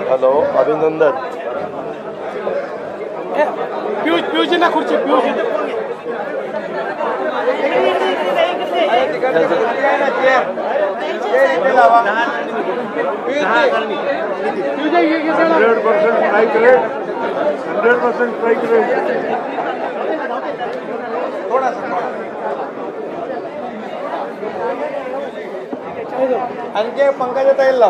Hello, अभिनंदन. पियुषजींना खुर्ची. आणखी पंकजा ताईला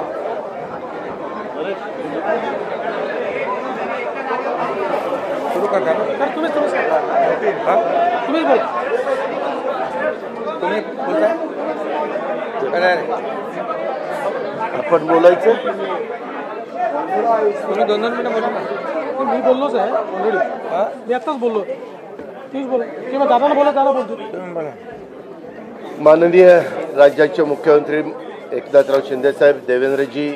सुरू करता सर तुम्हीच बोला. तुम्ही बोलता. आपण बोलायचं. तुम्ही 2-2 मिनिटं बोला ना. मी बोललोच आहे ऑलरेडी. मी आत्ताच बोललो. तुम्हीच बोला किंवा दादाला बोला, दादा बोलतो. तुम्ही बोला. माननीय राज्याचे मुख्यमंत्री एकनाथराव शिंदे साहेब, देवेंद्रजी,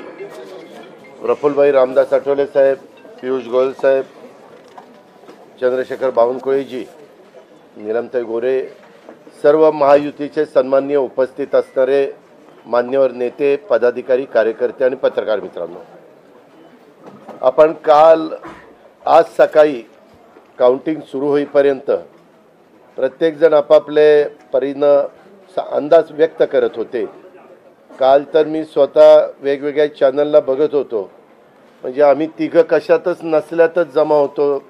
प्रफुल्लभाई रामदास आठवले साहेब, पियुष गोयल साहेब, चंद्रशेखर बावनकुळेजी, नीलमताई गोरे, सर्व महायुतीचे सन्माननीय उपस्थित असणारे मान्यवर नेते, पदाधिकारी, कार्यकर्ते आणि पत्रकार मित्रांनो, आपण आज सकाळी काउंटिंग सुरू होईपर्यंत प्रत्येकजण आपापले परीनं अंदाज व्यक्त करत होते. काल तर मी स्वतः वेगवेगळ्या चॅनलला बघत होतो, म्हणजे आम्ही तिघं कशातच नसल्यातच जमा होतो.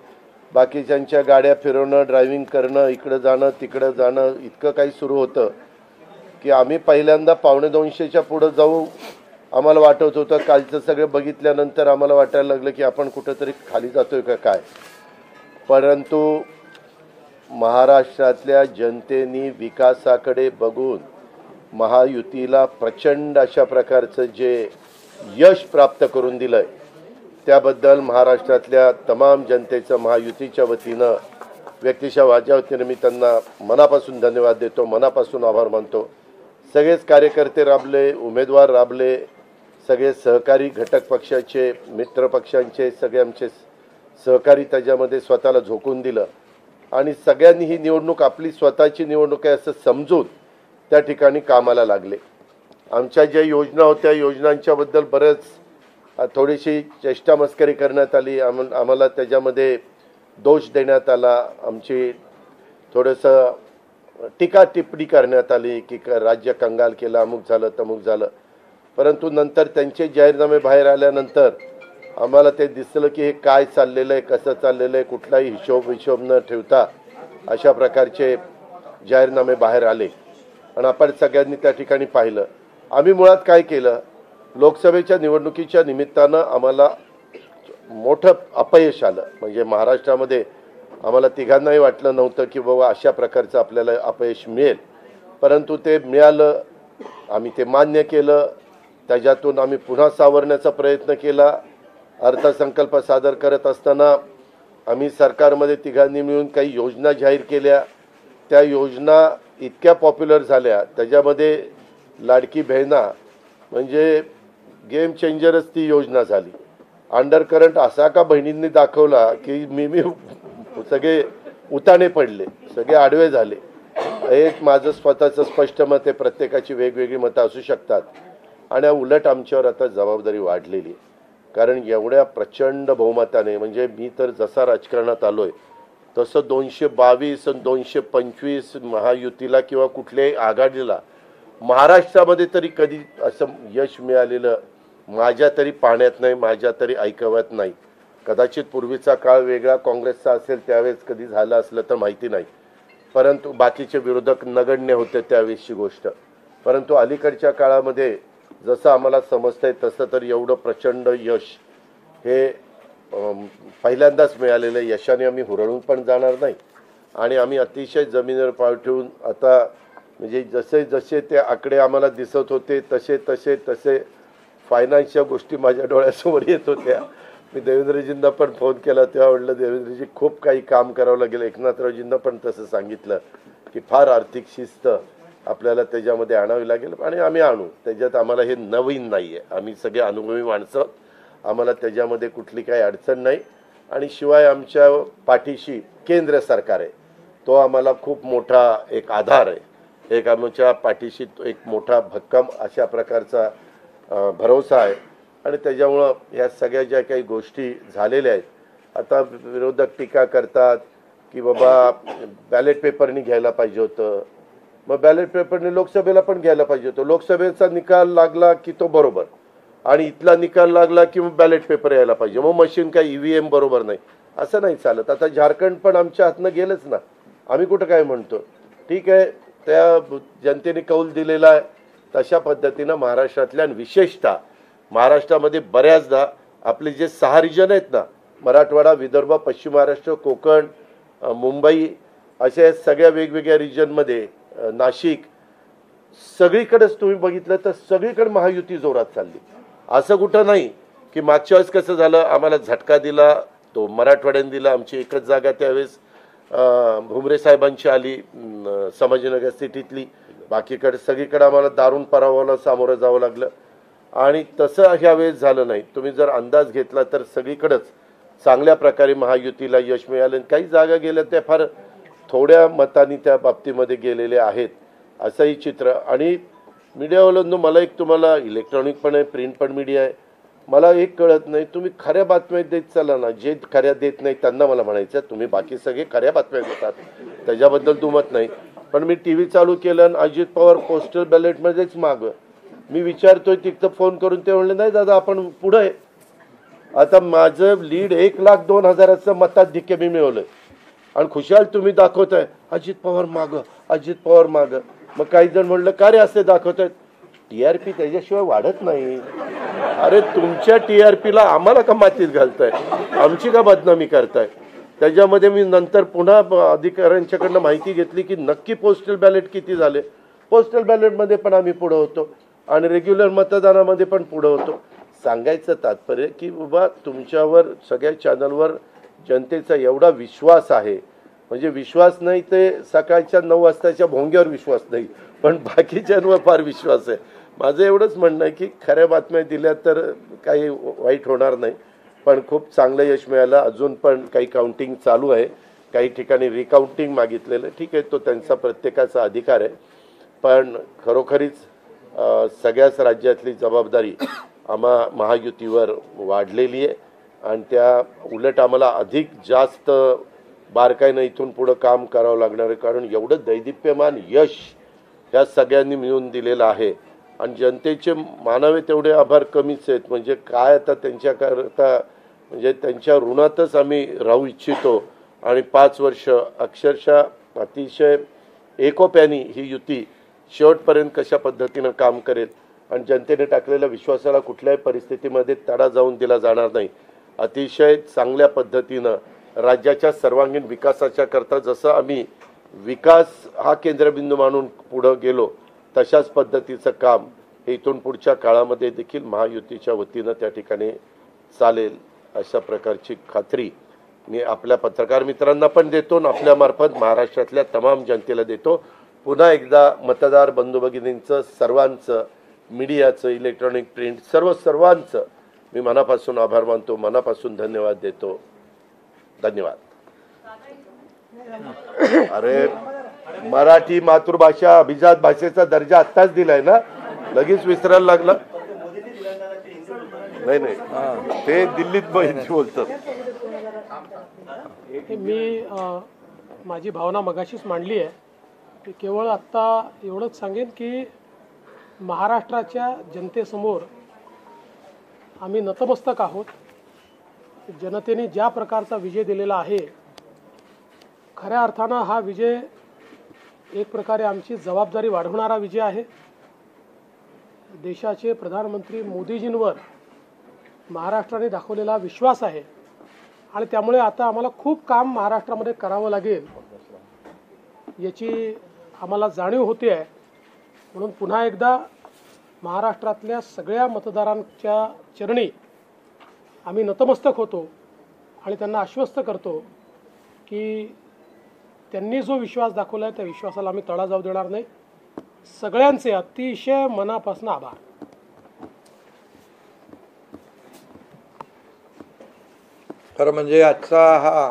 बाकीच्यांच्या गाड्या फिरवणं, ड्रायव्हिंग करणं, इकडं जाणं तिकडं जाणं, इतकं काही सुरू होतं की आम्ही पहिल्यांदा 1:45च्या पुढं जाऊ आम्हाला वाटत होतं. कालचं सगळं बघितल्यानंतर आम्हाला वाटायला लागलं की आपण कुठंतरी खाली जातोय का काय. परंतु महाराष्ट्रातल्या जनतेने विकासाकडे बघून महायुतीला प्रचंड अशा प्रकारचं जे यश प्राप्त करून दिलंय, त्याबद्दल महाराष्ट्रातल्या तमाम जनतेचं महायुतीच्या वतीनं, व्यक्तिशः माझ्या वतीनं मी त्यांना मनापासून धन्यवाद देतो, मनापासून आभार मानतो. सगळेच कार्यकर्ते राबले, उमेदवार राबले, सगळे सहकारी घटक पक्षाचे, मित्र पक्षांचे सगळे आमचे सहकारी त्याच्यामध्ये स्वतःला झोकून दिलं आणि सगळ्यांनी ही निवडणूक आपली स्वतःची निवडणूक आहे असं समजून त्या ठिकाणी कामाला लागले. आमच्या ज्या योजना होत्या, योजनांच्याबद्दल थोडीशी चेष्टा मस्करी करण्यात आली, आम्हाला त्याच्यामध्ये दोष देण्यात आला, आमची थोडंसं टीका टिप्पणी करण्यात आली की राज्य कंगाल केलं, अमुक झालं तमुक झालं. परंतु नंतर त्यांचे जाहीरनामे बाहेर आल्यानंतर आम्हाला ते दिसलं की हे काय चाललेलं आहे, कसं चाललेलं आहे, कुठलाही हिशोब न ठेवता अशा प्रकारचे जाहीरनामे बाहेर आले आणि आपण सगळ्यांनी त्या ठिकाणी पाहिलं. आम्ही मुळात काय केलं, लोकसभेच्या निवडणुकीच्या निमित्तानं आम्हाला मोठं अपयश आलं. म्हणजे महाराष्ट्रामध्ये आम्हाला तिघांनाही वाटलं नव्हतं की बाबा अशा प्रकारचं आपल्याला अपयश मिळेल, परंतु ते मिळालं. आम्ही ते मान्य केलं, त्याच्यातून आम्ही पुन्हा सावरण्याचा प्रयत्न केला. अर्थसंकल्प सादर करत असताना आम्ही सरकारमध्ये तिघांनी मिळून काही योजना जाहीर केल्या. त्या योजना इतक्या पॉप्युलर झाल्या, त्याच्यामध्ये लाडकी बहिणा म्हणजे गेम चेंजरच ती योजना झाली. अंडर करंट असा का बहिणींनी दाखवला की मी सगळे उताने पडले, सगळे आडवे झाले. एक माझं स्वतःचं स्पष्ट मत आहे, प्रत्येकाची वेगवेगळी मतं असू शकतात आणि उलट आमच्यावर आता जबाबदारी वाढलेली आहे. कारण एवढ्या प्रचंड बहुमताने, म्हणजे मी तर जसा राजकारणात आलोय तसं 222 आणि 225 महायुतीला किंवा कुठल्याही आघाडीला महाराष्ट्रामध्ये तरी कधी असं यश मिळालेलं माझ्या तरी पाहण्यात नाही, माझ्या तरी ऐकवत नाही. कदाचित पूर्वीचा काळ वेगळा काँग्रेसचा असेल, त्यावेळेस कधी झालं असलं तर माहिती नाही, परंतु बाकीचे विरोधक नगण्य होते त्यावेळेसची गोष्ट. परंतु अलीकडच्या काळामध्ये जसं आम्हाला समजतंय तसं तर एवढं प्रचंड यश हे पहिल्यांदाच मिळालेलं यशाने आम्ही हुरळून पण जाणार नाही आणि आम्ही अतिशय जमिनीवर पाय ठेवून आता म्हणजे जसे जसे ते आकडे आम्हाला दिसत होते तसे तसे तसे फायनान्सच्या गोष्टी माझ्या डोळ्यासमोर येत होत्या. मी देवेंद्रजींना पण फोन केला तेव्हा म्हटलं देवेंद्रजी खूप काही काम करावं लागेल. एकनाथरावजींना पण तसं सांगितलं की फार आर्थिक शिस्त आपल्याला त्याच्यामध्ये आणावी लागेल आणि आम्ही आणू. त्याच्यात आम्हाला हे नवीन नाही आहे, आम्ही सगळे अनुभवी माणसं, आम्हाला त्याच्यामध्ये कुठली काही अडचण नाही. आणि शिवाय आमच्या पाठीशी केंद्र सरकार आहे, तो आम्हाला खूप मोठा एक आधार आहे, एक आमच्या पाठीशी एक मोठा भक्कम अशा प्रकारचा भरोसा आहे. आणि त्याच्यामुळं ह्या सगळ्या ज्या काही गोष्टी झालेल्या आहेत, आता विरोधक टीका करतात की बाबा बॅलेट पेपरनी घ्यायला पाहिजे होतं, मग बॅलेट पेपरने लोकसभेला पण घ्यायला पाहिजे होतं. लोकसभेचा निकाल लागला की तो बरोबर, आणि इथला निकाल लागला की मग बॅलेट पेपर यायला पाहिजे, मग मशीन काय EVM बरोबर नाही, असं नाही चालत. आता झारखंड पण आमच्या हातनं गेलंच ना, आम्ही कुठं काय म्हणतो. ठीक आहे, त्या जनतेने कौल दिलेला आहे, तशा पद्धतीनं महाराष्ट्रातल्या विशेषतः महाराष्ट्रामध्ये बऱ्याचदा आपले जे 6 रिजन आहेत ना, मराठवाडा, विदर्भ, पश्चिम महाराष्ट्र, कोकण, मुंबई, अशा सगळ्या वेगवेगळ्या रिजनमध्ये, नाशिक, सगळीकडेच तुम्ही बघितलं तर सगळीकडे महायुती जोरात चालली. असं कुठं नाही की मागच्या वेळेस कसं झालं, आम्हाला झटका दिला तो मराठवाड्याने दिला, आमची एकच जागा त्यावेळेस भुमरे साहेबांची आली संभाजीनगर सिटीतली, बाकीकडे सगळीकडे आम्हाला दारुण पराभवाला सामोरं जावं लागलं. आणि तसं ह्या वेळेस झालं नाही. तुम्ही जर अंदाज घेतला तर सगळीकडेच चांगल्या प्रकारे महायुतीला यश मिळालं. काही जागा गेल्या त्या फार थोड्या मतांनी त्या बाबतीमध्ये गेलेले आहेत, असंही चित्र. आणि मीडियावाल्यांनो, मला एक, तुम्हाला इलेक्ट्रॉनिक पण आहे, प्रिंट पण मीडिया आहे, मला एक कळत नाही, तुम्ही खऱ्या बातम्या देत चाला ना. जे खऱ्या देत नाही त्यांना मला म्हणायचं, तुम्ही बाकी सगळे खऱ्या बातम्या देतात, त्याच्याबद्दल दुमत नाही. पण मी TV चालू केलं आणि अजित पवार पोस्टल बॅलेटमध्येच मागं, मी विचारतोय तिथं फोन करून, ते म्हणले नाही दादा आपण पुढं आहे. आता माझं लीड 1,02,000 मताधिक्य मी मिळवलंय आणि खुशाल तुम्ही दाखवताय अजित पवार मागं, अजित पवार मागं. मग काही जण म्हणलं का रे असे दाखवतायत, TRP त्याच्याशिवाय वाढत नाही. अरे तुमच्या TRPला आम्हाला का मातीत घालताय, आमची का बदनामी करताय. त्याच्यामध्ये मी नंतर पुन्हा अधिकाऱ्यांच्याकडनं माहिती घेतली की नक्की पोस्टल बॅलेट किती झाले. पोस्टल बॅलेटमध्ये पण आम्ही पुढं होतो आणि रेग्युलर मतदानामध्ये पण पुढं होतो. सांगायचं तात्पर्य की बाबा तुमच्यावर सगळ्या चॅनलवर जनतेचा एवढा विश्वास आहे, म्हणजे विश्वास नाही ते सकाळच्या 9 वाजताच्या भोंग्यावर विश्वास नाही, पण बाकीच्यांवर फार विश्वास आहे. माझं एवढंच म्हणणं आहे की खऱ्या बातम्या दिल्या तर काही वाईट होणार नाही. पण खूप चांगलं यश मिळालं. अजून पण काही काउंटिंग चालू आहे, काही ठिकाणी रिकाउंटिंग मागितलेलं, ठीक आहे, तो त्यांचा प्रत्येकाचा अधिकार आहे. पण खरोखरीच सगळ्याच राज्यातली जबाबदारी महायुतीवर वाढलेली आहे आणि त्या उलट आम्हाला अधिक जास्त बारकाईनं इथून पुढं काम करावं लागणार आहे. कारण एवढं दैदिप्यमान यश ह्या सगळ्यांनी मिळून दिलेलं आहे आणि जनतेचे मानावे तेवढे आभार कमीच आहेत. म्हणजे काय आता त्यांच्याकरता, म्हणजे त्यांच्या ऋणातच आम्ही राहू इच्छितो. आणि 5 वर्ष अक्षरशः अतिशय एकोप्याने ही युती शेवटपर्यंत कशा पद्धतीनं काम करेल आणि जनतेने टाकलेल्या विश्वासाला कुठल्याही परिस्थितीमध्ये तडा जाऊन दिला जाणार नाही. अतिशय चांगल्या पद्धतीनं राज्याच्या सर्वांगीण विकासाच्या करता जसं आम्ही विकास हा केंद्रबिंदू मानून पुढं गेलो, तशाच पद्धतीचं काम हे इथून पुढच्या काळामध्ये देखील महायुतीच्या वतीनं त्या ठिकाणी चालेल, अशा प्रकारची खात्री मी आपल्या पत्रकार मित्रांना पण देतो आणि आपल्यामार्फत महाराष्ट्रातल्या तमाम जनतेला देतो. पुन्हा एकदा मतदार बंधू भगिनींचं, सर्वांचं, मीडियाचं, इलेक्ट्रॉनिक, प्रिंट, सर्वांचं मी मनापासून आभार मानतो, मनापासून धन्यवाद देतो. धन्यवाद. अरे मराठी मातृभाषा अभिजात भाषेचा दर्जा आत्ताच दिलाय ना, लगेच विसरायला लागला. नाही ते दिल्लीत बोलतात. मी माझी भावना मगाशीच मांडली आहे की केवळ आत्ता एवढंच सांगेन की महाराष्ट्राच्या जनतेसमोर आम्ही नतमस्तक आहोत. जनतेने ज्या प्रकारचा विजय दिलेला आहे, खऱ्या अर्थानं हा विजय एक प्रकारे आमची जबाबदारी वाढवणारा विजय आहे. देशाचे प्रधानमंत्री मोदीजींवर महाराष्ट्राने दाखवलेला विश्वास आहे आणि त्यामुळे आता आम्हाला खूप काम महाराष्ट्रामध्ये करावं लागेल याची आम्हाला जाणीव होते आहे. म्हणून पुन्हा एकदा महाराष्ट्रातल्या सगळ्या मतदारांच्या चरणी आम्ही नतमस्तक होतो आणि त्यांना आश्वस्त करतो की त्यांनी जो विश्वास दाखवला आहे त्या विश्वासाला आम्ही तडा जाऊ देणार नाही. सगळ्यांचे अतिशय मनापासून आभार. खरं म्हणजे आजचा हा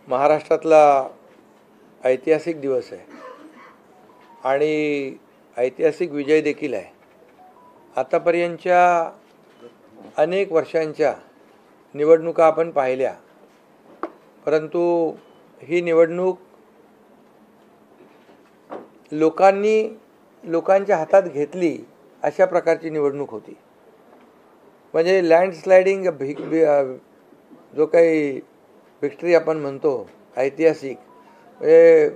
महाराष्ट्रातला ऐतिहासिक दिवस आहे आणि ऐतिहासिक विजय देखील आहे. आतापर्यंतच्या अनेक वर्षांच्या निवडणुका आपण पाहिल्या, परंतु ही निवडणूक लोकांच्या हातात घेतली अशा प्रकारची निवडणूक होती. म्हणजे लँडस्लायडिंग जो काही विक्ट्री आपण म्हणतो ऐतिहासिक, म्हणजे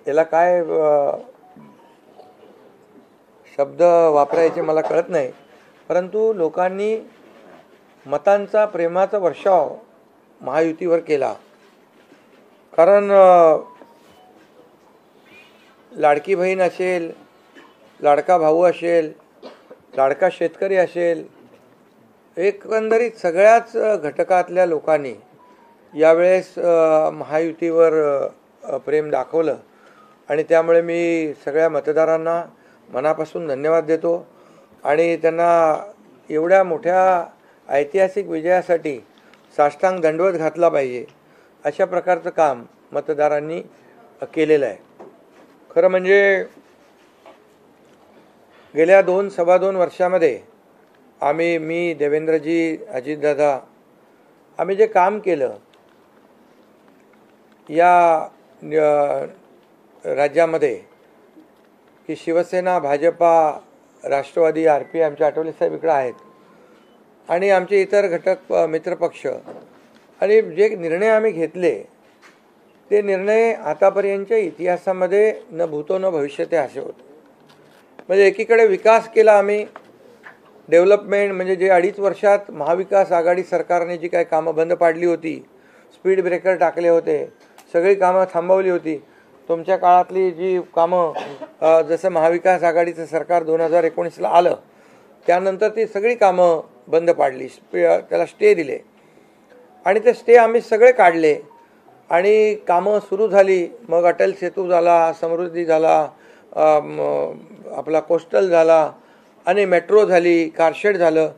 याला काय शब्द वापरायचे मला कळत नाही, परंतु लोकांनी मतांचा प्रेमाचा वर्षाव महायुतीवर केला. कारण लाडकी बहीण असेल, लाडका भाऊ असेल, लाडका शेतकरी असेल, एकंदरीत सगळ्याच घटकातल्या लोकांनी यावेळेस महायुतीवर प्रेम दाखवलं आणि त्यामुळे मी सगळ्या मतदारांना मनापासून धन्यवाद देतो आणि त्यांना एवढ्या मोठ्या ऐतिहासिक विजयासाठी साष्टांग दंडवत घातला पाहिजे अशा प्रकारचं काम मतदारांनी केलेलं आहे. खरं म्हणजे गेल्या 2-2.25 वर्षामध्ये मी, देवेंद्रजी, अजितदादा, आम्ही जे काम केलं या राज्यामध्ये की शिवसेना, भाजपा, राष्ट्रवादी, RP, आमचे आठवले साहेब इकडे आहेत आणि आमचे इतर घटक मित्रपक्ष, आणि जे निर्णय आम्ही घेतले ते निर्णय आतापर्यंतच्या इतिहासामध्ये न भूतो न भविष्यते असे होते. म्हणजे एकीकडे विकास केला आम्ही, डेव्हलपमेंट, म्हणजे जे 2.5 वर्षात महाविकास आघाडी सरकारने जी काही कामं बंद पाडली होती, स्पीड ब्रेकर टाकले होते, सगळी कामं थांबवली होती. तुमच्या काळातली जी कामं, जसं महाविकास आघाडीचं सरकार 2019ला आलं त्यानंतर ती सगळी कामं बंद पाडली, त्याला स्टे दिले आणि ते स्टे आम्ही सगळे काढले आणि कामं सुरू झाली. मग अटल सेतू झाला, समृद्धी झाला, आपला कोस्टल झाला आणि मेट्रो झाली, कारशेड झालं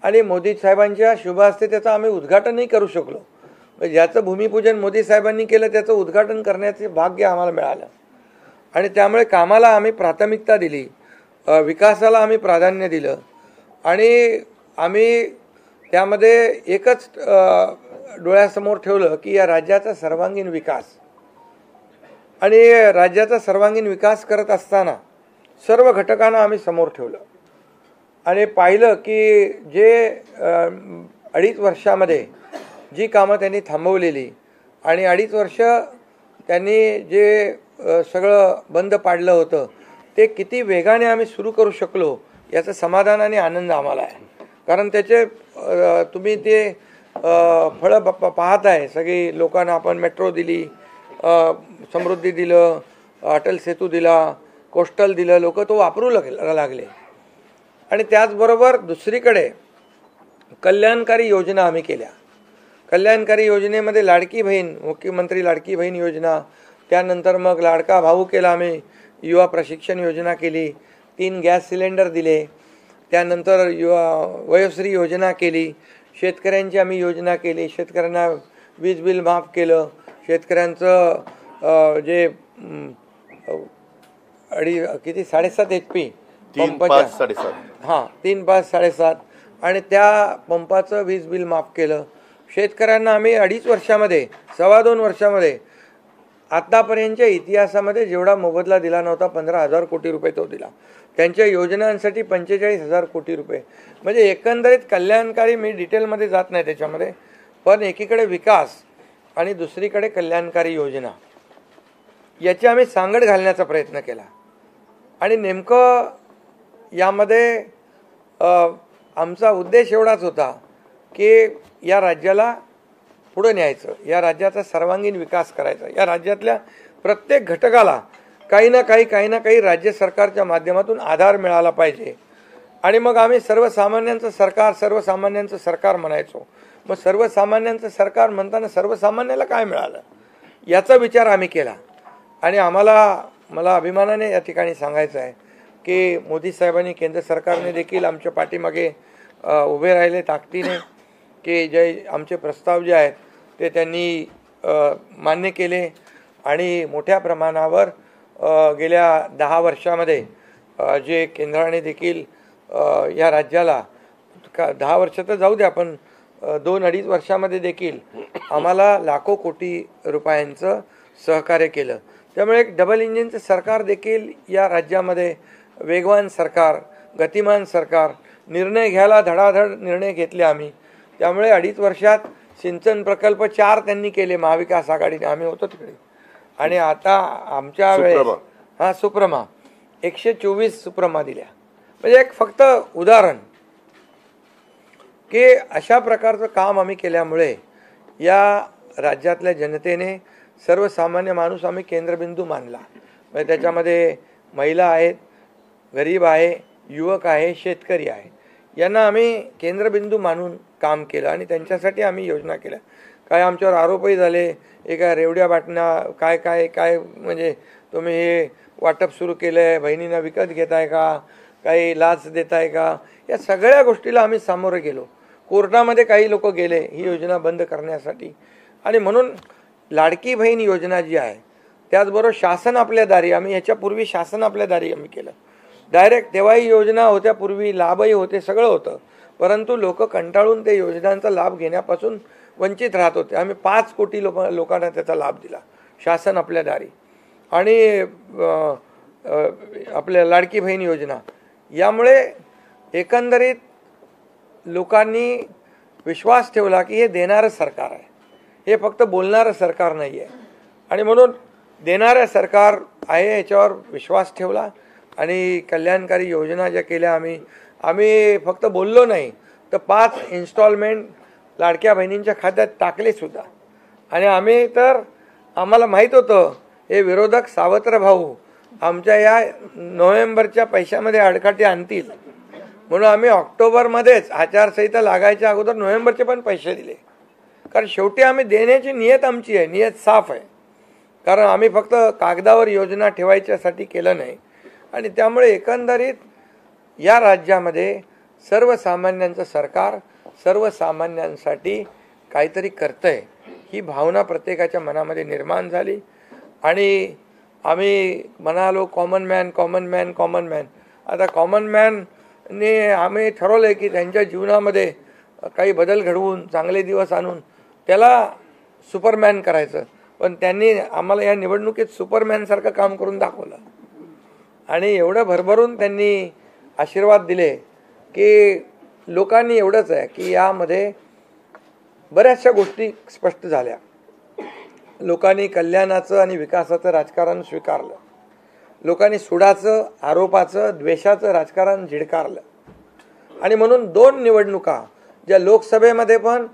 आणि मोदी साहेबांच्या शुभ हस्ते त्याचं आम्ही उद्घाटनही करू शकलो. ज्याचं भूमिपूजन मोदी साहेबांनी केलं त्याचं उद्घाटन करण्याचे भाग्य आम्हाला मिळालं आणि त्यामुळे कामाला आम्ही प्राथमिकता दिली, विकासाला आम्ही प्राधान्य दिलं आणि आम्ही त्यामध्ये एकच डोळ्यासमोर ठेवलं की या राज्याचा सर्वांगीण विकास. आणि राज्याचा सर्वांगीण विकास करत असताना सर्व घटकांना आम्ही समोर ठेवलं आणि पाहिलं की जे 2.5 वर्षामध्ये जी कामं त्यांनी थांबवलेली आणि 2.5 वर्ष त्यांनी जे सगळं बंद पाडलं होतं ते किती वेगाने आम्ही सुरू करू शकलो याचं समाधान आणि आनंद आम्हाला आहे. कारण त्याचे तुम्ही ते फळं पाहत आहे. सगळी लोकांना आपण मेट्रो दिली, समृद्धी दिलं, अटल सेतू दिला, कोस्टल दिलं, लोक तो वापरू लागले. आणि त्याचबरोबर दुसरीकडे कल्याणकारी योजना आम्ही केल्या. कल्याणकारी योजनेमध्ये लाडकी बहीण, मुख्यमंत्री लाडकी बहीण योजना, त्यानंतर मग लाडका भाऊ केला आम्ही, युवा प्रशिक्षण योजना केली, 3 गॅस सिलेंडर दिले, त्यानंतर वयोश्री योजना केली, शेतकऱ्यांची आम्ही योजना केली, शेतकऱ्यांना वीज बिल माफ केलं, शेतकऱ्यांचं जे 7.5 HP 3-5-7.5 हां 3-5-7.5 आणि त्या पंपाचं वीज बिल माफ केलं. शेतकऱ्यांना आम्ही 2.5 वर्षामध्ये 2.25 वर्षामध्ये आतापर्यंतच्या इतिहासामध्ये जेवढा मोबदला दिला नव्हता 15,000 कोटी रुपये तो दिला. त्यांच्या योजनांसाठी 45,000 कोटी रुपये. म्हणजे एकंदरीत कल्याणकारी, मी डिटेलमध्ये जात नाही त्याच्यामध्ये, पण एकीकडे विकास आणि दुसरीकडे कल्याणकारी योजना याची आम्ही सांगड घालण्याचा प्रयत्न केला. आणि नेमकं यामध्ये आमचा उद्देश एवढाच होता की या राज्याला पुढे न्यायचं, या राज्याचा सर्वांगीण विकास करायचा, या राज्यातल्या प्रत्येक घटकाला काही ना काही राज्य सरकारच्या माध्यमातून आधार मिळाला पाहिजे. आणि मग आम्ही सर्वसामान्यांचं सरकार म्हणायचो. मग सर्वसामान्यांचं सरकार म्हणताना सर्वसामान्याला काय मिळालं याचा विचार आम्ही केला आणि मला अभिमानाने या ठिकाणी सांगायचं आहे की मोदी साहेबांनी, केंद्र सरकारने देखील आमच्या पाठीमागे उभे राहिले ताकदीने, की जे आमचे प्रस्ताव जे आहेत ते त्यांनी मान्य केले आणि मोठ्या प्रमाणावर गेल्या 10 वर्षामध्ये जे केंद्राने देखील या राज्याला 10 वर्ष तर जाऊ द्या, पण 2-2.5 वर्षामध्ये देखील आम्हाला लाखो कोटी रुपयांचं सहकार्य केलं. त्यामुळे एक डबल इंजिनचं सरकार देखील या राज्यामध्ये, वेगवान सरकार, गतिमान सरकार, निर्णय घ्यायला धडाधड निर्णय घेतले आम्ही. त्यामुळे 2.5 वर्षात सिंचन प्रकल्प 4 त्यांनी केले महाविकास आघाडीने, आम्ही होतो तिकडे. आणि आता आमच्या वेळेस सुप्रमा 124 सुप्रमा दिल्या. म्हणजे एक फक्त उदाहरण की अशा प्रकारचं काम आम्ही केल्यामुळे या राज्यातल्या जनतेने, सर्वसामान्य माणूस आम्ही केंद्रबिंदू मानला. म्हणजे त्याच्यामध्ये महिला आहेत, गरीब आहे, युवक आहे, शेतकरी आहे, यांना आम्ही केंद्रबिंदू मानून काम केलं आणि त्यांच्यासाठी आम्ही योजना केल्या. काय आमच्यावर आरोपही झाले, एका रेवड्या बाटण्या काय काय काय म्हणजे तुम्ही हे वाटप सुरू केलं आहे, बहिणींना विकत घेताय का, काही लाच देताय का, या सगळ्या गोष्टीला आम्ही सामोरे गेलो. कोर्टामध्ये काही लोक गेले ही योजना बंद करण्यासाठी. आणि म्हणून लाडकी बहीण योजना जी आहे, त्याचबरोबर शासन आपल्या दारी, आम्ही याच्यापूर्वी शासन आपल्या दारी आम्ही केलं. डायरेक्ट तेव्हाही योजना होत्या, पूर्वी लाभही होते, सगळं होतं, परंतु लोक कंटाळून ते योजनांचा लाभ घेण्यापासून वंचित राहत होते. आम्ही 5 कोटी लोकांना त्याचा लाभ दिला, शासन आपल्या दारी. आणि आपल्या लाडकी बहीण योजना, यामुळे एकंदरीत लोकांनी विश्वास ठेवला की हे देणारं सरकार आहे, हे फक्त बोलणारं सरकार नाही आहे. आणि म्हणून देणारं सरकार आहे याच्यावर विश्वास ठेवला आणि कल्याणकारी योजना ज्या केल्या आम्ही फक्त बोललो नाही, तर 5 इन्स्टॉलमेंट लाडक्या बहिणींच्या खात्यात टाकले सुद्धा. आणि आम्ही तर आम्हाला माहीत होतं हे विरोधक सावत्र भाऊ आमच्या या नोव्हेंबरच्या पैशामध्ये अडकाटी आणतील, म्हणून आम्ही ऑक्टोबरमध्येच आचारसंहिता लागायच्या अगोदर नोव्हेंबरचे पण पैसे दिले. कारण शेवटी आम्ही देण्याची नियत आमची आहे, नियत साफ आहे. कारण आम्ही फक्त कागदावर योजना ठेवायच्यासाठी केलं नाही. आणि त्यामुळे एकंदरीत या राज्यामध्ये सर्वसामान्यांचं सरकार सर्वसामान्यांसाठी काहीतरी करतंय ही भावना प्रत्येकाच्या मनामध्ये निर्माण झाली. आणि आम्ही म्हणालो कॉमन मॅन. आता कॉमन मॅनने आम्ही ठरवलं की त्यांच्या जीवनामध्ये काही बदल घडवून, चांगले दिवस आणून त्याला सुपरमॅन करायचं. पण त्यांनी आम्हाला या निवडणुकीत सुपरमॅनसारखं काम करून दाखवलं आणि एवढं भरभरून त्यांनी आशीर्वाद दिले की लोकांनी एवढंच आहे की यामध्ये बऱ्याचशा गोष्टी स्पष्ट झाल्या. लोकांनी कल्याणाचं आणि विकासाचं राजकारण स्वीकारलं. लोकांनी सुडाचं, आरोपाचं, द्वेषाचं राजकारण झिडकारलं. आणि म्हणून 2 निवडणुका ज्या लोकसभेमध्ये पण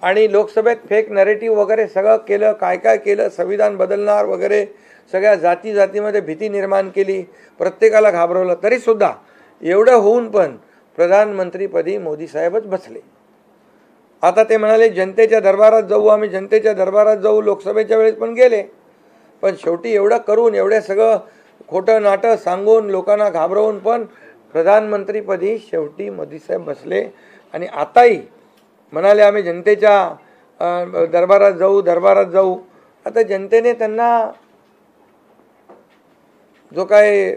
आणि लोकसभेत फेक नरेटिव्ह वगैरे सगळं केलं, काय काय केलं, संविधान बदलणार वगैरे, सगळ्या जातीमध्ये भीती निर्माण केली, प्रत्येकाला घाबरवलं. तरीसुद्धा एवढं होऊन पण प्रधानमंत्रीपदी मोदी साहेबच बसले. आता ते म्हणाले जनतेच्या दरबारात जाऊ, आम्ही जनतेच्या दरबारात जाऊ. लोकसभेच्या वेळेस पण गेले, पण शेवटी एवढं करून, एवढं सगळं खोटं नाटं सांगून, लोकांना घाबरवून पण प्रधानमंत्रीपदी शेवटी मोदी साहेब बसले. आणि आताही म्हणाले आम्ही जनतेच्या दरबारात जाऊ. आता जनतेने त्यांना जो काय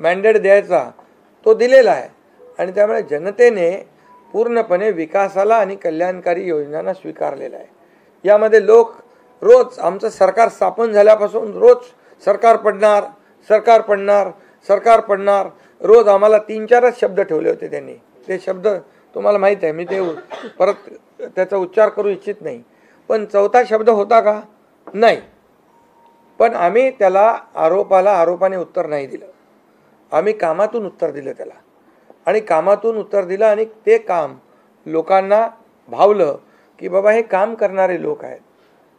मॅन्डेट द्यायचा तो दिलेला आहे. आणि त्यामुळे जनतेने पूर्णपणे विकासाला आणि कल्याणकारी योजनांना स्वीकारलेला आहे. यामध्ये लोक रोज, आमचं सरकार स्थापन झाल्यापासून रोज सरकार पडणार, रोज आम्हाला 3-4च शब्द ठेवले होते त्यांनी. ते शब्द तुम्हाला माहीत आहे, मी ते परत त्याचा उच्चार करू इच्छित नाही. पण 4था शब्द होता का? नाही. पण आम्ही त्याला आरोपाने उत्तर नाही दिलं. आम्ही कामातून उत्तर दिलं त्याला. आणि कामातून उत्तर दिलं आणि ते काम लोकांना भावलं की बाबा हे काम करणारे लोक आहेत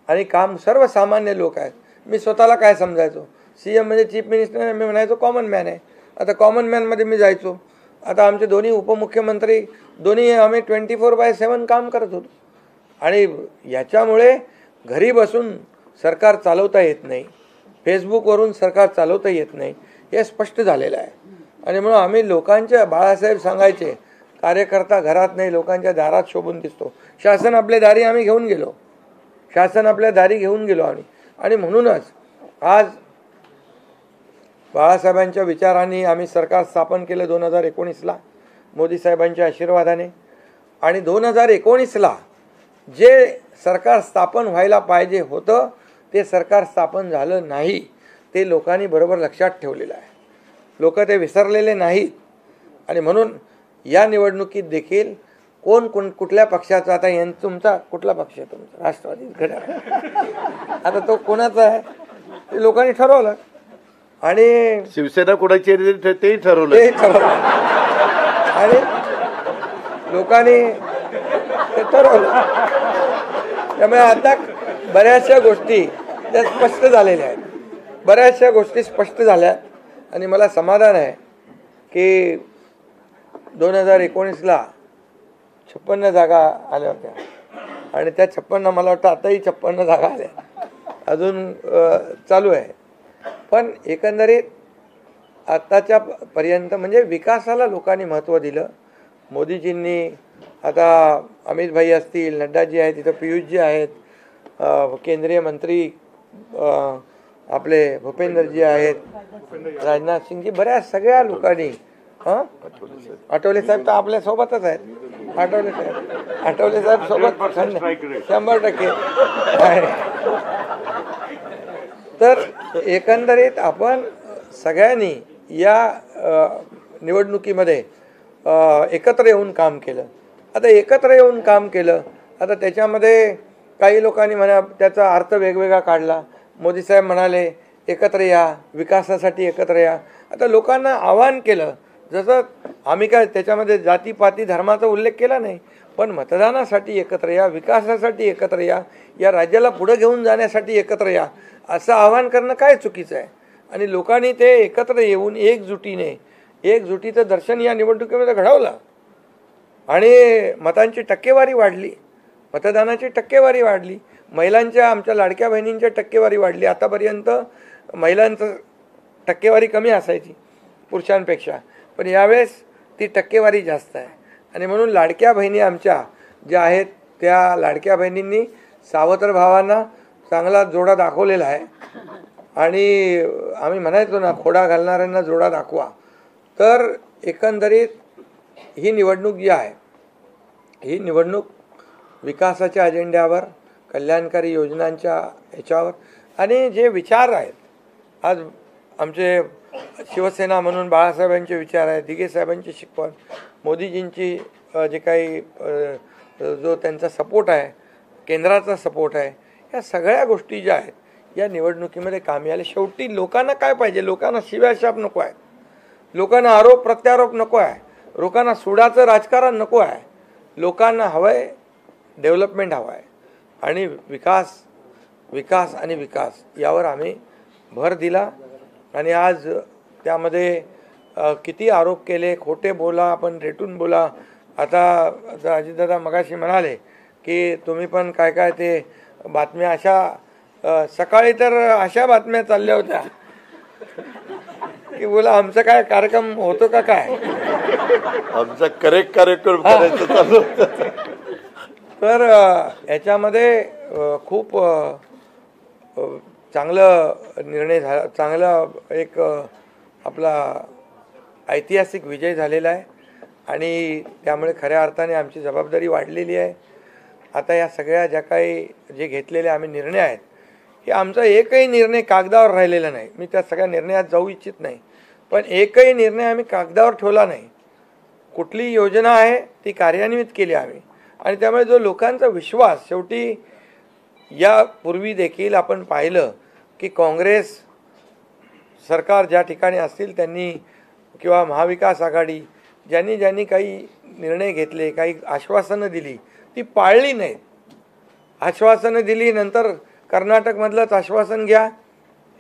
आणि काम सर्वसामान्य लोक आहेत. मी स्वतःला काय समजायचो, CM म्हणजे चीफ मिनिस्टर, मी म्हणायचो कॉमन मॅन आहे. आता कॉमन मॅनमध्ये मी जायचो. आता आमचे दोन्ही उपमुख्यमंत्री, दोन्ही आम्ही 24/7 काम करत होतो. आणि याच्यामुळे घरी बसून सरकार चालवता येत नाही, फेसबुकवरून सरकार चालवता येत नाही हे स्पष्ट झालेलं आहे. आणि म्हणून आम्ही लोकांच्या, बाळासाहेब सांगायचे, कार्यकर्ता घरात नाही लोकांच्या दारात शोभून दिसतो. शासन आपल्या दारी आम्ही घेऊन गेलो, शासन आपल्या दारी घेऊन गेलो आम्ही. आणि म्हणूनच आज बाळासाहेबांच्या विचारांनी आम्ही सरकार स्थापन केलं 2019ला मोदी साहेबांच्या आशीर्वादाने. आणि 2019ला जे सरकार स्थापन व्हायला पाहिजे होतं ते सरकार स्थापन झालं नाही, ते लोकांनी बरोबर लक्षात ठेवलेलं आहे. लोक ते विसरलेले नाहीत. आणि म्हणून या निवडणुकीत देखील कोण कुठल्या पक्षाचा, आता तुमचा कुठला पक्ष आहे? तुमचा राष्ट्रवादी घड्याळ. आता तो कोणाचा आहे ते लोकांनी ठरवलं. आणि शिवसेना कोणाची तेही ठरवलं. आणि लोकांनी ते ठरवलं. त्यामुळे आता बऱ्याचशा गोष्टी त्या स्पष्ट झालेल्या आहेत, बऱ्याचशा गोष्टी स्पष्ट झाल्या. आणि मला समाधान आहे की 2019ला 56 जागा आल्या होत्या आणि त्या 56 मला वाटतं आताही 56 जागा आल्या, अजून चालू आहे. पण एकंदरीत आत्ताच्या पर्यंत म्हणजे विकासाला लोकांनी महत्त्व दिलं. मोदीजींनी, आता अमित भाई असतील, नड्डाजी आहेत, तिथं पियुषजी आहेत, केंद्रीय मंत्री आपले भूपेंद्रजी आहेत, राजनाथ सिंगजी, बऱ्याच सगळ्या लोकांनी, आठवले साहेब तर आपल्या सोबतच आहेत, आठवले साहेब सोबत 100%. तर एकंदरीत आपण सगळ्यांनी या निवडणुकीमध्ये एकत्र येऊन काम केलं. आता एकत्र येऊन काम केलं, आता त्याच्यामध्ये काही लोकांनी म्हणा त्याचा अर्थ वेगवेगळा काढला. मोदी साहेब म्हणाले एकत्र या, विकासासाठी एकत्र या. आता लोकांना आवाहन केलं, जसं आम्ही काय त्याच्यामध्ये जातीपाती धर्माचा उल्लेख केला नाही, पण मतदानासाठी एकत्र या, विकासासाठी एकत्र या, या राज्याला पुढे घेऊन जाण्यासाठी एकत्र या, असं आवाहन करणं काय चुकीचं आहे. आणि लोकांनी ते एकत्र येऊन एकजुटीचं दर्शन या निवडणुकीमध्ये घडवलं. आणि मतांची टक्केवारी वाढली, मतदानाची टक्केवारी वाढली, महिलांच्या, आमच्या लाडक्या बहिणींच्या टक्केवारी वाढली. आतापर्यंत महिलांचं टक्केवारी कमी असायची पुरुषांपेक्षा, पण यावेळेस ती टक्केवारी जास्त आहे. आणि म्हणून लाडक्या बहिणी आमच्या ज्या आहेत त्या लाडक्या बहिणींनी सावत्र भावांना चांगला जोडा दाखवलेला आहे. आणि आम्ही म्हणायचो ना, खोडा घालणाऱ्यांना जोडा दाखवा. तर एकंदरीत ही निवडणूक जी आहे, ही निवडणूक विकासाच्या अजेंड्यावर, कल्याणकारी योजनांच्या ह्याच्यावर आणि जे विचार आहेत, आज आमचे शिवसेना म्हणून बाळासाहेबांचे विचार आहेत, दिघे साहेबांची शिकवण, मोदीजींची जे काही जो त्यांचा सपोर्ट आहे, केंद्राचा सपोर्ट आहे, या सगळ्या गोष्टी ज्या आहेत या निवडणुकीमध्ये कामी आल्या. शेवटी लोकांना काय पाहिजे? लोकांना शिव्याशाप नको आहे, लोकांना आरोप प्रत्यारोप नको आहे, लोकांना सुडाचं राजकारण नको आहे. लोकांना हवं आहे डेव्हलपमेंट हवं आहे. आणि विकास आणि विकास यावर आम्ही भर दिला. आणि आज त्यामध्ये किती आरोप केले, खोटे बोला, आपण रेटून बोला. आता अजितदादा मगाशी म्हणाले की तुम्ही पण काय काय ते बातम्या अशा, सकाळी तर अशा बातम्या चालल्या होत्या की बोला आमचा काय कार्यक्रम होतो का काय, आमचा करेक्ट कार्यक्रम करायचं चालू. तर याच्यामध्ये खूप चांगलं निर्णय झाला, चांगला एक आपला ऐतिहासिक विजय झालेला आहे. आणि त्यामुळे खऱ्या अर्थाने आमची जबाबदारी वाढलेली आहे. आता या सगळ्या ज्या काही जे घेतलेले आम्ही निर्णय आहेत, हे आमचा एकही निर्णय कागदावर राहिलेला नाही. मी त्या सगळ्या निर्णयात जाऊ इच्छित नाही, पण एकही निर्णय आम्ही कागदावर ठेवला नाही. कुठली योजना आहे ती कार्यान्वित केली आम्ही. आणि त्यामुळे जो लोकांचा विश्वास, शेवटी यापूर्वी देखील आपण पाहिलं की काँग्रेस सरकार ज्या ठिकाणी असतील त्यांनी किंवा महाविकास आघाडी ज्यांनी काही निर्णय घेतले, काही आश्वासनं दिली, ती पाळली नाहीत. आश्वासनं दिली, नंतर कर्नाटकमधलंच आश्वासन घ्या,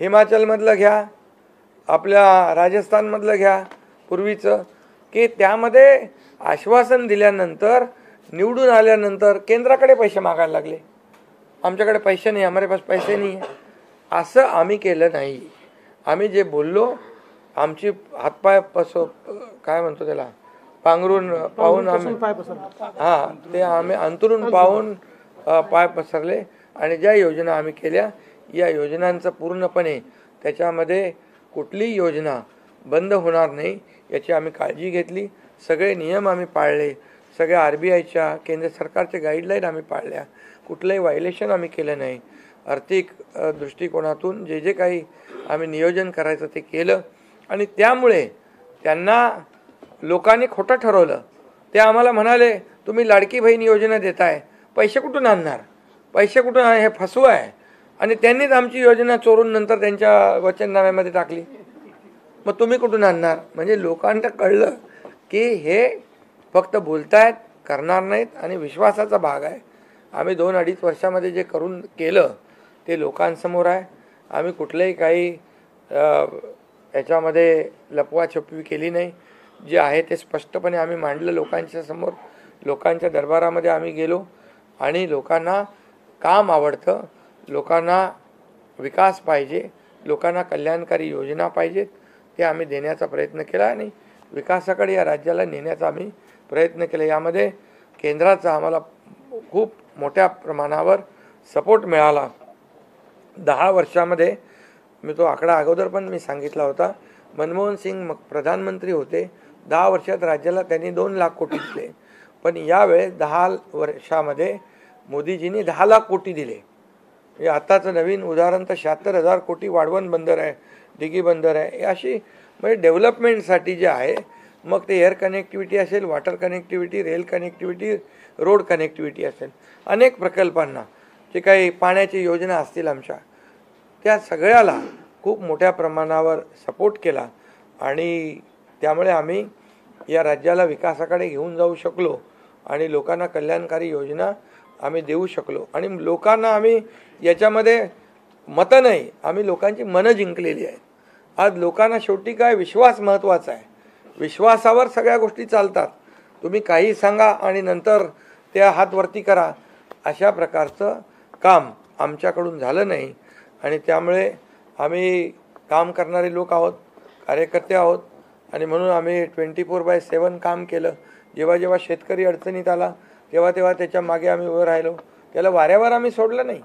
हिमाचलमधलं घ्या, आपल्या राजस्थानमधलं घ्या पूर्वीचं, की त्यामध्ये आश्वासन दिल्यानंतर निवडून आल्यानंतर केंद्राकडे पैसे मागायला लागले. आमच्याकडे पैसे नाही, हमारे पास पैसे नाही आहे. असं आम्ही केलं नाही. आम्ही जे बोललो, आमची हातपाय काय म्हणतो त्याला, पांघरून पाहून आम्ही पाय पसरले. हां, ते आम्ही अंतरून पाहून पाय पसरले. आणि ज्या योजना आम्ही केल्या, या योजनांचं पूर्णपणे त्याच्यामध्ये कुठलीही योजना बंद होणार नाही याची आम्ही काळजी घेतली. सगळे नियम आम्ही पाळले, सगळ्या RBIच्या केंद्र सरकारच्या गाईडलाईन आम्ही पाळल्या, कुठलंही व्हायलेशन आम्ही केलं नाही. आर्थिक दृष्टिकोनातून जे जे काही आम्ही नियोजन करायचं ते केलं. आणि त्यामुळे त्यांना लोकांनी खोटं ठरवलं. ते आम्हाला म्हणाले, तुम्ही लाडकी बहीण योजना देताय, पैसे कुठून आणणार, पैसे कुठून, हे फसवं आहे. आणि त्यांनीच आमची योजना चोरून नंतर त्यांच्या वचननाम्यामध्ये टाकली. मग तुम्ही कुठून आणणार? म्हणजे लोकांना कळलं की हे फक्त बोलतायत, करणार नाहीत. आणि विश्वासाचा भाग आहे. आम्ही 2-2.5 वर्षामध्ये जे करून केलं ते लोकांसमोर आहे. आम्ही कुठलंही काही याच्यामध्ये लपवाछपवी केली नाही. जे आहे ते स्पष्टपणे आम्ही मांडलं लोकांच्या समोर. लोकांच्या दरबारामध्ये आम्ही गेलो आणि लोकांना काम आवडतं, लोकांना विकास पाहिजे, लोकांना कल्याणकारी योजना पाहिजेत, ते आम्ही देण्याचा प्रयत्न केला आणि विकासाकडे या राज्याला नेण्याचा आम्ही प्रयत्न केला. यामध्ये केंद्राचा आम्हाला खूप मोठ्या प्रमाणावर सपोर्ट मिळाला. 10 वर्षामध्ये, मी तो आकडा अगोदर पण मी सांगितला होता, मनमोहन सिंग प्रधानमंत्री होते, 10 वर्षात राज्याला त्यांनी 2 लाख कोटी दिले. पण यावेळेस 10 वर्षामध्ये मोदीजींनी 10 लाख कोटी दिले. हे आत्ताचं नवीन उदाहरण तर 76,000 कोटी वाढवण बंदर आहे, दिघी बंदर आहे. अशी म्हणजे डेव्हलपमेंटसाठी जे आहे, मग ते एअर कनेक्टिव्हिटी असेल, water connectivity, rail connectivity, road connectivity असेल, अनेक प्रकल्पांना जे काही पाण्याची योजना असतील आमच्या, त्या सगळ्याला खूप मोठ्या प्रमाणावर सपोर्ट केला. आणि त्यामुळे आम्ही या राज्याला विकासाकडे घेऊन जाऊ शकलो आणि लोकांना कल्याणकारी योजना आम्ही देऊ शकलो. आणि लोकांना आम्ही याच्यामध्ये मतं नाही, आम्ही लोकांची मनं जिंकलेली आहेत. आज लोकांना शेवटी काय, विश्वास महत्त्वाचा आहे. विश्वासावर सगळ्या गोष्टी चालतात. तुम्ही काही सांगा आणि नंतर त्या हात वरती करा, अशा प्रकारचं काम आमच्याकडून झालं नाही. आणि त्यामुळे आम्ही काम करणारे लोक आहोत, कार्यकर्ते आहोत. आणि म्हणून आम्ही 24/7 काम केलं. जेव्हा जेव्हा शेतकरी अडचणीत आला तेव्हा तेव्हा त्याच्या मागे आम्ही उभं राहिलो, त्याला वाऱ्यावर आम्ही सोडलं नाही.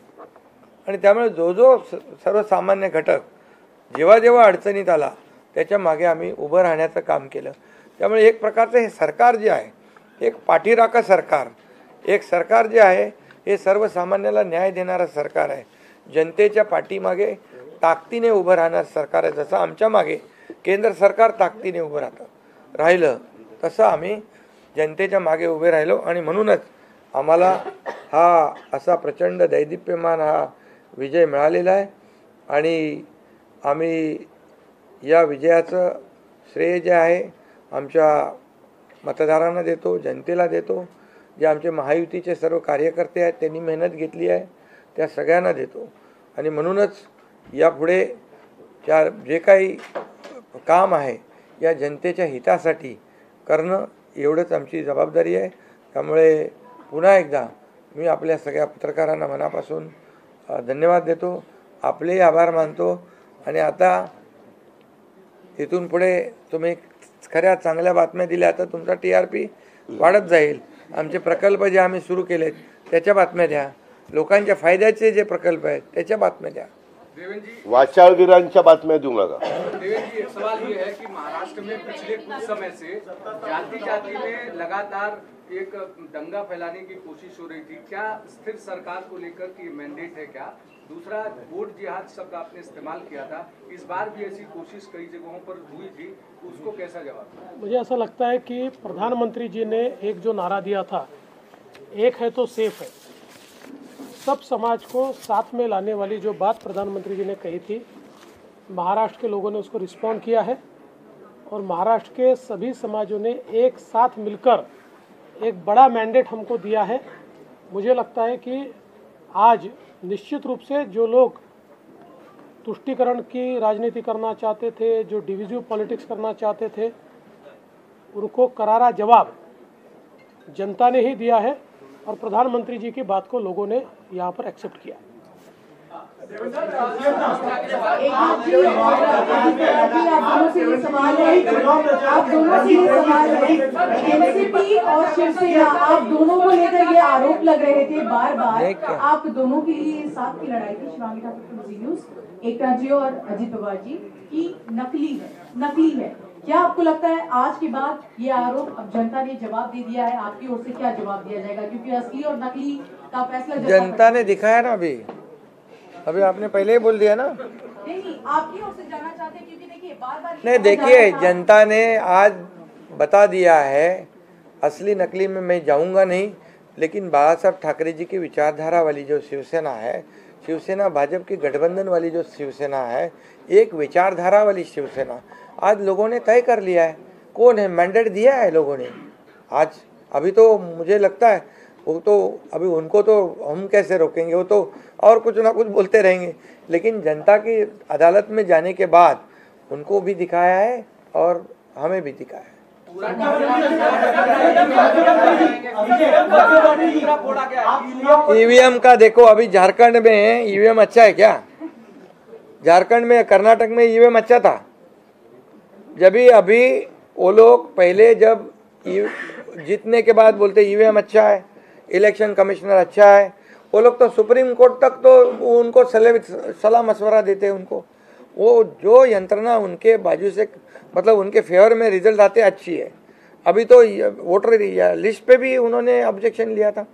आणि त्यामुळे जो सर्वसामान्य घटक जेव्हा जेव्हा अडचणीत आला त्याच्या मागे आम्ही उभं राहण्याचं काम केलं. त्यामुळे एक प्रकारचं हे सरकार जे आहे, एक पाठीराखा सरकार, एक सरकार जे आहे हे सर्वसामान्याला न्याय देणारं सरकार आहे. जनतेच्या पाठीमागे ताकदीने उभं राहणारं सरकार आहे. जसं आमच्या मागे केंद्र सरकार ताकदीने उभं राहिलं, तसं आम्ही जनतेच्या मागे उभे राहिलो. आणि म्हणूनच आम्हाला हा असा प्रचंड दैदिप्यमान हा विजय मिळालेला आहे. आणि आम्ही या विजयाचं श्रेय जे आहे आमच्या मतदारांना देतो, जनतेला देतो. जे आमचे महायुतीचे सर्व कार्यकर्ते आहेत त्यांनी मेहनत घेतली आहे त्या सगळ्यांना देतो. आणि म्हणूनच यापुढे जे काही काम आहे या जनतेच्या हितासाठी करणं एवढंच आमची जबाबदारी आहे. त्यामुळे पुन्हा एकदा मी आपल्या सगळ्या पत्रकारांना मनापासून धन्यवाद देतो, आपलेही आभार मानतो. आणि आता इथून पुढे तुम्ही खऱ्या चांगल्या बातम्या दिल्या तर तुमचा TRP वाढत जाईल. आमचे प्रकल्प जे आम्ही सुरू केलेत त्याच्या बातम्या द्या, लोकांच्या फायद्याचे जे प्रकल्प आहेत त्याच्या बातम्या द्या. वाचाळवीरांच्या बातम्या देऊ नका. देवेंद्र जी, एक सवाल ये है कि महाराष्ट्र में पिछले कुछ समय से जाति में लगातार एक दंगा फैलाने की कोशिश हो रही थी. क्या स्थिर सरकार को लेकर की मैंडेट है क्या? दूसरा, वोट जिहाद शब्द आपने इस्तेमाल किया था, इस बार भी ऐसी कोशिश कई जगहों पर हुई थी, उसको कैसा जवाब? मुझे ऐसा लगता है कि प्रधानमंत्री जी ने एक जो नारा दिया था, एक है तो सेफ है, सब समाज को साथ में लाने वाली जो बात प्रधानमंत्री जी ने कही थी, महाराष्ट्र के लोगों ने उसको रिस्पॉन्ड किया है. और महाराष्ट्र के सभी समाजों ने एक साथ मिलकर एक बड़ा मैंडेट हमको दिया है. मुझे लगता है कि आज निश्चित रूप से जो लोग तुष्टीकरण की राजनीति करना चाहते थे, जो डिविजिव पॉलिटिक्स करना चाहते थे, उनको करारा जवाब जनता ने ही दिया है. और प्रधानमंत्री जी की बात को लोगों ने यहाँ पर एक्सेप्ट किया. आप दोनों से ये सवाल है, एनसीपी और शिवसेना आप दोनों को लेकर ये आरोप लग रहे थे बार बार, आप दोनों के लिए साथ की लड़ाई थी शिवांगी ठाकुर जी न्यूज एकता जी और अजीत पवार जी की नकली है। क्या आपको लगता है आज के बाद ये आरोप अब जनता ने जवाब दे दिया है, आपकी ओर से क्या जवाब दिया जाएगा, क्योंकि असली और नकली का फैसला जनता ने दिखाया ना। अभी आपने पहले ही बोल दिया ना। नहीं, आपकी ओर से जानना चाहते हैं, क्योंकि देखिए बार-बार नहीं, देखिए जनता ने आज बता दिया है, असली नकली में मैं जाऊंगा नहीं, लेकिन बाला साहब ठाकरे जी की विचारधारा वाली जो शिवसेना है, शिवसेना भाजपा की गठबंधन वाली जो शिवसेना है, एक विचारधारा वाली शिवसेना आज लोगों ने तय कर लिया है। कौन है, मैंडेट दिया है लोगों ने आज। अभी तो मुझे लगता है वो तो अभी उनको तो हम कैसे रोकेंगे, वो तो और कुछ ना कुछ बोलते रहेंगे, लेकिन जनता की अदालत में जाने के बाद उनको भी दिखाया है और हमें भी दिखाया है। ईवीएम का देखो, अभी झारखंड में ईवीएम अच्छा है क्या? झारखंड में, कर्नाटक में ईवीएम अच्छा था। जब भी अभी वो लोग पहले जब जीतने के बाद बोलते ईवीएम अच्छा है, इलेक्शन कमिश्नर अच्छा है, वो लोग तो सुप्रीम कोर्ट तक तो उनको सलाह मशवरा देते हैं उनको। वो जो यंत्रणा उनके बाजू से, मतलब उनके फेवर में रिजल्ट आते अच्छी है। अभी तो वोटर लिस्ट पे भी उन्होंने ऑब्जेक्शन लिया था।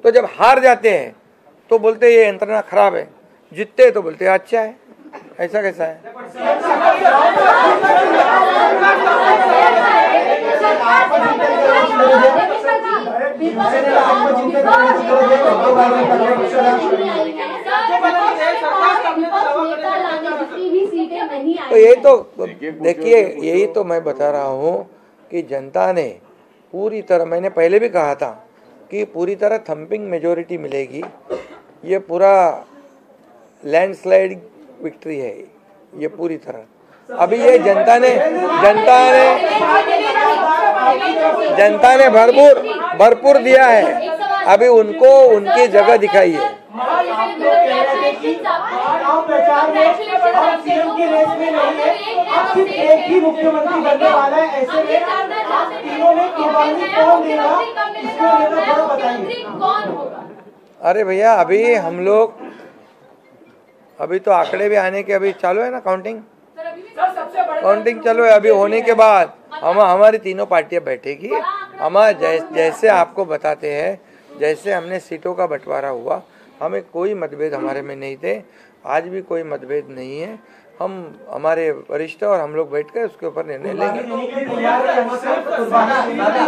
तो जब हार जाते हैं तो बोलते ये यंत्रणा खराब है, जीतते तो बोलते अच्छा है। ऐसा कैसा है? तो यही तो देखिए, यही तो मैं बता रहा हूँ कि जनता ने पूरी तरह, मैंने पहले भी कहा था कि पूरी तरह थंपिंग मेजोरिटी मिलेगी। ये पूरा लैंडस्लाइड विक्ट्री है ये पूरी तरह। अभी ये जनता ने भरपूर दिया है। अभी उनको उनकी जगह दिखाई है। मुख्यमंत्री बनने वाला है, ऐसे में तीनों में कुर्बानी कौन देगा, इसको लेकर थोड़ा बताइए। अरे भैया, अभी हम लोग, अभी तो आंकड़े भी आने के अभी चालू है ना, काउंटिंग चालू है। अभी होने के बाद हमारी तीनों पार्टियां बैठेगी। हम जैसे आपको बताते हैं, जैसे हमने सीटों का बंटवारा हुआ, हमें कोई मतभेद हमारे में नहीं थे, आज भी कोई मतभेद नहीं है। हम हमारे वरिष्ठ और हम लोग बैठकर उसके ऊपर निर्णय लेंगे।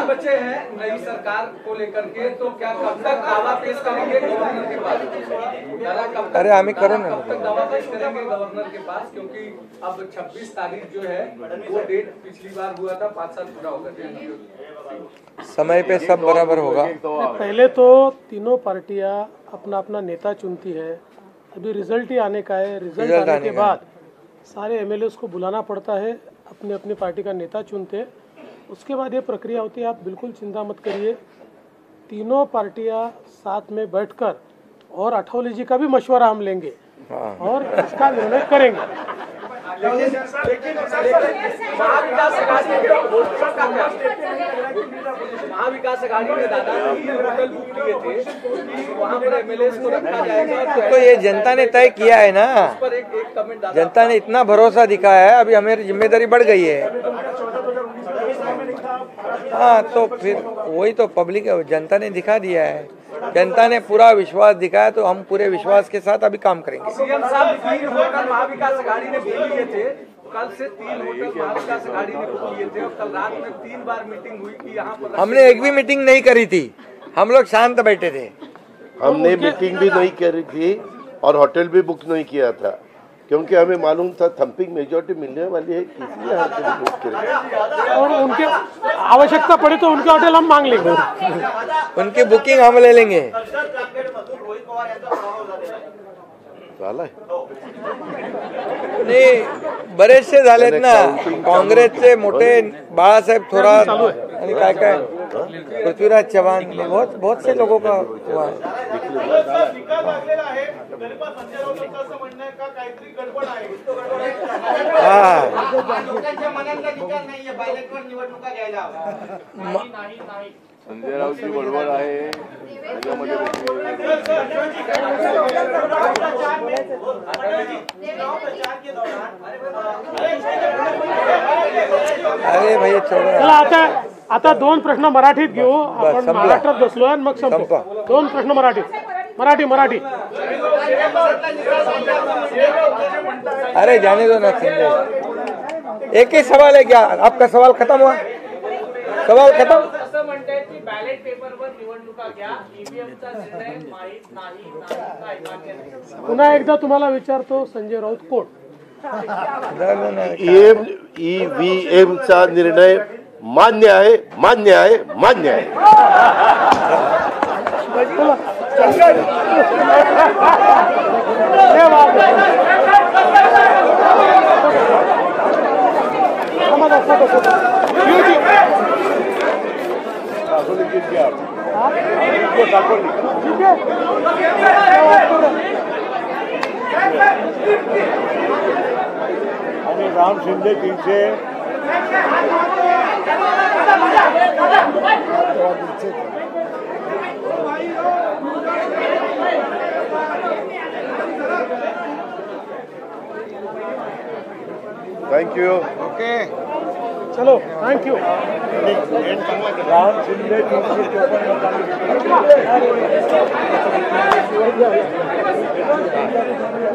बच्चे हैं नई सरकार को लेकर के, तो क्या कब तक दावा पेश करेंगे गवर्नर के पास? अरे हमें करो ना, कब तक दावा पेश करेंगे गवर्नर के पास? क्योंकि अब 26 तारीख जो है वो डेट पिछली बार हुआ था, 5 साल पूरा हो गया। समय पे सब बराबर होगा। पहले तो तीनों पार्टियां अपना अपना नेता चुनती है। अभी रिजल्ट ही आने का है। रिजल्ट आने के बाद सारे एमएलएस को बुलाना पड़ता है, अपने अपनी पार्टी का नेता चुनते हैं, उसके बाद ये प्रक्रिया होती है। आप बिल्कुल चिंता मत करिए, तीनों पार्टियां साथ में बैठकर और अठौली जी का भी मशवरा हम लेंगे और इसका निर्णय करेंगे। महाविकास अघाड़ी ने दादा होटल बुक किए थे कि वहाँ पर एमएलएस को रखा जाएगा, तो ये जनता ने तय किया है ना। पर एक कमेंट जनता ने इतना भरोसा दिखाया है, अभी हमारी जिम्मेदारी बढ़ गई है। हाँ, तो फिर वही तो पब्लिक, जनता ने दिखा दिया है, जनता ने पूरा विश्वास दिखाया, तो हम पूरे विश्वास के साथ अभी काम करेंगे। सीएम साहब 3 होटल महाविकास अघाड़ी ने बुक किए थे, कल से 3 होटल महाविकास अघाड़ी ने बुक किए थे और कल रात में 3 बार मीटिंग हुई कि यहाँ पर हमने एक भी मीटिंग नहीं करी थी, हम लोग शांत बैठे थे। हमने मीटिंग भी नहीं करी थी और होटल भी बुक नहीं किया था, क्योंकि हमें मालूम था थंपिंग मेजोरिटी मिलने वाली है, इसलिए होटल बुक करें और उनके आवश्यकता पड़े तो उनके होटल हम मांग लेंगे, उनकी बुकिंग हम ले लेंगे। नाही बरेचसे झालेत ना, काँग्रेसचे मोठे बाळासाहेब थोरात आणि काय काय पृथ्वीराज चव्हाण, बहुत बहुत से लोगों का हुआ है। निकाल लागलेला आहे तरी पण संजय राऊतांचं असं म्हणणं आहे का काहीतरी गडबड आहे लोकांच्या मनातला विचार नाहीये बॅलेटवर निवडणुका घ्यायला संजय राऊतची बडबड आहे त्याच्यामध्ये अरे भाई छोड़ो चला आता दोन प्रश्न मराठीत घेऊ आपण. संपला. महाराष्ट्रात बसलोय आणि मग संपू. दोन प्रश्न मराठी. अरे जाने दो ना संजय, एक ही सवाल है क्या? आपका सवाल खत्म हुआ? सवाल खत्म? असं म्हणताय की बॅलेट पेपरवर निवडणुका घ्या, ईव्हीएमचा निर्णय माहीत नाही. पुन्हा एकदा तुम्हाला विचारतो, संजय राऊत कोण? EVM चा निर्णय मान्य आहे. आणि राम शिंदे 300 थँक्यू. ओके चलो थँक्यू. राम शिंदे 354 मतांनी